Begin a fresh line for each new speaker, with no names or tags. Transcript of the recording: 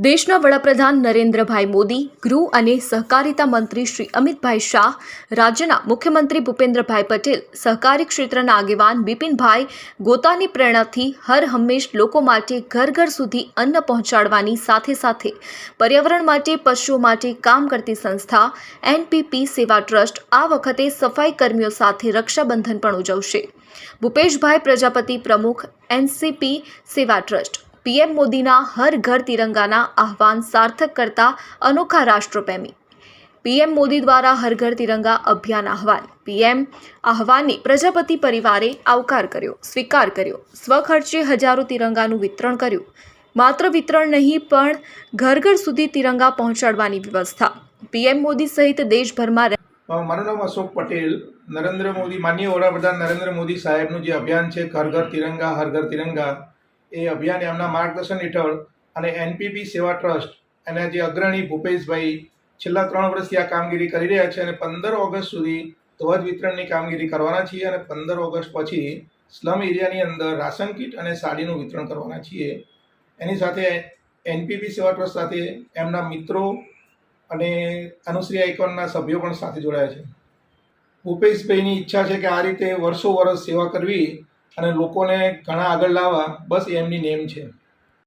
દેશના વડાપ્રધાન નરેન્દ્રભાઈ મોદી, ગૃહ અને સહકારિતા મંત્રી શ્રી અમિતભાઈ શાહ, રાજ્યના મુખ્યમંત્રી ભૂપેન્દ્રભાઈ પટેલ, સહકારી ક્ષેત્રના આગેવાન બિપિનભાઈ ગોતાની પ્રેરણાથી હર હંમેશ લોકો માટે ઘર ઘર સુધી અન્ન પહોંચાડવાની સાથે સાથે પર્યાવરણ માટે, પશુઓ માટે કામ કરતી સંસ્થા એનપીપી સેવા ટ્રસ્ટ આ વખતે સફાઈ કર્મીઓ સાથે રક્ષાબંધન પણ ઉજવશે. ભૂપેશભાઈ પ્રજાપતિ, પ્રમુખ એનસીપી સેવા ટ્રસ્ટ. પીએમ મોદીના હર ઘર તિરંગાના આહ્વાન સાર્થક કરતા અનોખા રાષ્ટ્રપ્રેમી. પીએમ મોદી દ્વારા હર ઘર તિરંગા અભિયાન આહ્વાન. પીએમ આહ્વાનની પ્રજાપતિ પરિવારે સ્વીકાર કર્યો. સ્વખર્ચે હજારો તિરંગાનું વિતરણ કર્યું. માત્ર વિતરણ નહીં પણ ઘર ઘર સુધી તિરંગા પહોંચાડવાની વ્યવસ્થા. પીએમ મોદી સહિત દેશભરમાં
મારું નામ અશોક પટેલ. માનનીય વડાપ્રધાન નરેન્દ્ર મોદી સાહેબનું જે અભિયાન છે ઘર ઘર તિરંગા હર ઘર તિરંગા, એ અભિયાન એમના માર્ગદર્શન હેઠળ અને એનપીપી સેવા ટ્રસ્ટ એના જે અગ્રણી ભૂપેશભાઈ છેલ્લા 3 વર્ષથી આ કામગીરી કરી રહ્યા છે અને 15 ઓગસ્ટ સુધી ધ્વજ વિતરણની કામગીરી કરવાના છીએ અને 15 ઓગસ્ટ પછી સ્લમ એરિયાની અંદર રાશન કીટ અને સાડીનું વિતરણ કરવાના છીએ. એની સાથે એનપીપી સેવા ટ્રસ્ટ સાથે એમના મિત્રો અને અનુશ્રી આઇકોનના સભ્યો પણ સાથે જોડાયા છે. ભૂપેશભાઈની ઈચ્છા છે કે આ રીતે વર્ષો વર્ષ સેવા કરવી અને લોકોને ઘણા આગળ લાવવા, બસ એમની નેમ છે.